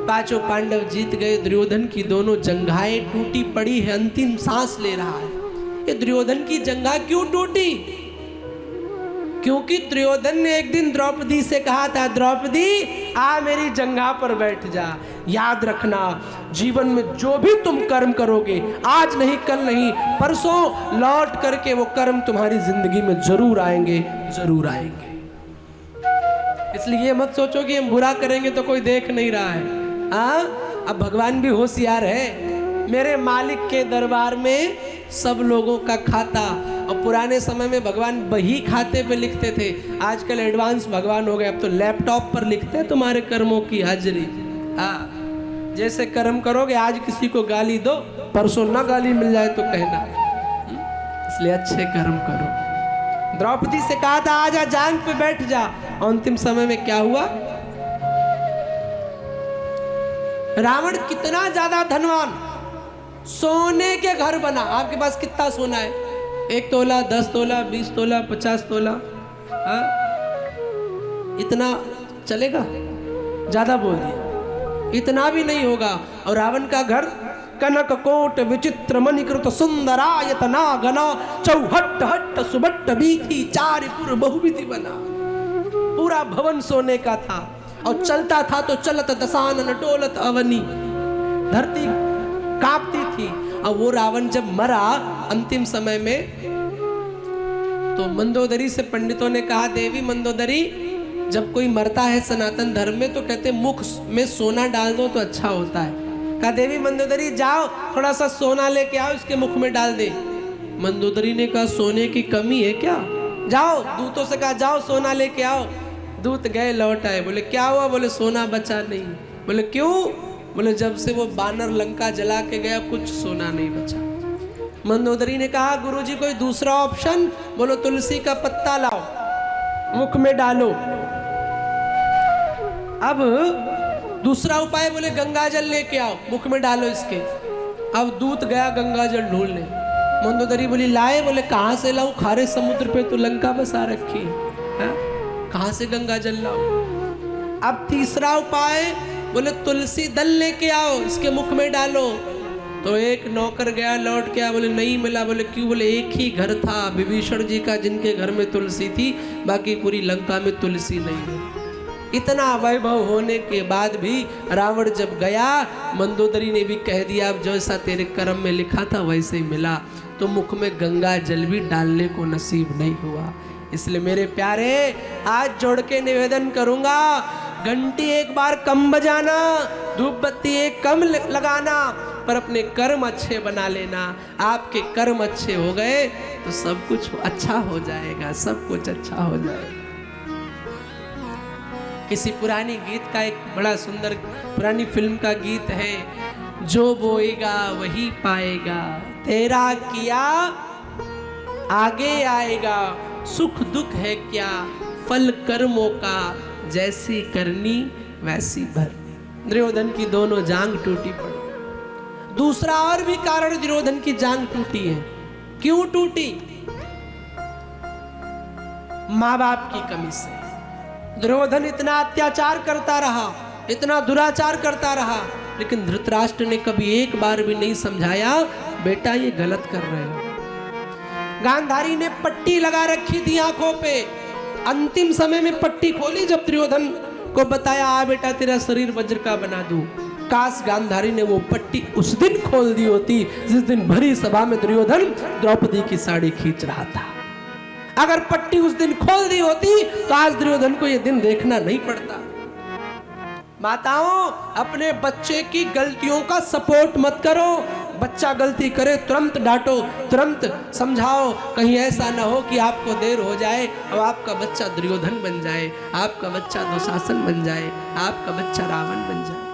पांचों पांडव जीत गए। दुर्योधन की दोनों जंघाएं टूटी पड़ी है, अंतिम सांस ले रहा है। ये दुर्योधन की जंघा क्यों टूटी? क्योंकि दुर्योधन ने एक दिन द्रौपदी से कहा था, द्रौपदी आ मेरी जंघा पर बैठ जा। याद रखना, जीवन में जो भी तुम कर्म करोगे, आज नहीं कल नहीं परसों लौट करके वो कर्म तुम्हारी जिंदगी में जरूर आएंगे, जरूर आएंगे। इसलिए मत सोचो कि हम बुरा करेंगे तो कोई देख नहीं रहा है। अब भगवान भी होशियार है। मेरे मालिक के दरबार में सब लोगों का खाता, और पुराने समय में भगवान बही खाते पे लिखते थे, आजकल एडवांस भगवान हो गए, अब तो लैपटॉप पर लिखते हैं तुम्हारे कर्मों की हाजिरी। जैसे कर्म करोगे, आज किसी को गाली दो, परसों ना गाली मिल जाए तो कहना। इसलिए अच्छे कर्म करो। द्रौपदी से कहा था आजा जांग पे बैठ जा। अंतिम समय में क्या हुआ? रावण कितना ज्यादा धनवान, सोने के घर बना। आपके पास कितना सोना है? 1 तोला, 10 तोला, 20 तोला, 50 तोला, इतना चलेगा? ज्यादा बोल दिया, इतना भी नहीं होगा। और रावण का घर कनक कोट विचित्र मणिकृत सुंदरायतना घना चौहट्ट हट्ट सुबट्ट बीथी चारिपुर बहुविधि बना। पूरा भवन सोने का था, और चलता था तो चलत दशानन डोलत अवनी, धरती कांपती थी। और वो रावण जब मरा अंतिम समय में, तो मंदोदरी से पंडितों ने कहा, देवी मंदोदरी, जब कोई मरता है सनातन धर्म में तो कहते मुख में सोना डाल दो तो अच्छा होता है। कहा देवी मंदोदरी जाओ थोड़ा सा सोना लेके आओ, इसके मुख में डाल दे। मंदोदरी ने कहा सोने की कमी है क्या? जाओ, दूतों से कहा जाओ सोना लेके आओ। दूत गए, लौट आए, बोले क्या हुआ? बोले सोना बचा नहीं। बोले क्यों? बोले जब से वो बानर लंका जला के गया कुछ सोना नहीं बचा। मंदोदरी ने कहा गुरुजी कोई दूसरा ऑप्शन? बोलो तुलसी का पत्ता लाओ, मुख में डालो। अब दूसरा उपाय, बोले गंगा जल लेके आओ, मुख में डालो इसके। अब दूत गया गंगा जल ढूंढने। मंदोदरी बोली लाए? बोले कहां से लाऊं? खारे समुद्र पे तो लंका बसा रखी है, कहां से गंगा जल लाओ? अब तीसरा उपाय, बोले तुलसी दल लेके आओ, इसके मुख में डालो। तो एक नौकर गया, लौट के आया, बोले नहीं मिला। बोले क्यों? बोले एक ही घर था विभीषण जी का जिनके घर में तुलसी थी, बाकी पूरी लंका में तुलसी नहीं है। इतना वैभव होने के बाद भी रावण जब गया, मंदोदरी ने भी कह दिया अब जैसा तेरे कर्म में लिखा था वैसे ही मिला। तो मुख में गंगा जल भी डालने को नसीब नहीं हुआ। इसलिए मेरे प्यारे, आज जोड़ के निवेदन करूंगा, घंटी एक बार कम बजाना, धूप बत्ती एक कम लगाना, पर अपने कर्म अच्छे बना लेना। आपके कर्म अच्छे हो गए तो सब कुछ अच्छा हो जाएगा, सब कुछ अच्छा हो जाएगा। किसी पुरानी गीत का एक बड़ा सुंदर, पुरानी फिल्म का गीत है, जो बोएगा वही पाएगा, तेरा किया आगे आएगा, सुख दुख है क्या फल कर्मों का, जैसी करनी वैसी भरनी। दुर्योधन की दोनों जांग टूटी पड़ी। दूसरा और भी कारण दुर्योधन की जांग टूटी है। क्यों टूटी? माँ बाप की कमी से। दुर्योधन इतना अत्याचार करता रहा, इतना दुराचार करता रहा, लेकिन धृतराष्ट्र ने कभी एक बार भी नहीं समझाया बेटा ये गलत कर रहे हो। गांधारी ने पट्टी लगा रखी थी आंखों पे, अंतिम समय में पट्टी खोली जब दुर्योधन को बताया आ बेटा तेरा शरीर वज्र का बना दूं। काश गांधारी ने वो पट्टी उस दिन खोल दी होती जिस दिन भरी सभा में दुर्योधन द्रौपदी की साड़ी खींच रहा था। अगर पट्टी उस दिन खोल दी होती तो आज दुर्योधन को ये दिन देखना नहीं पड़ता। माताओं, अपने बच्चे की गलतियों का सपोर्ट मत करो। बच्चा गलती करे तुरंत डांटो, तुरंत समझाओ, कहीं ऐसा ना हो कि आपको देर हो जाए और आपका बच्चा दुर्योधन बन जाए, आपका बच्चा दुशासन बन जाए, आपका बच्चा रावण बन जाए।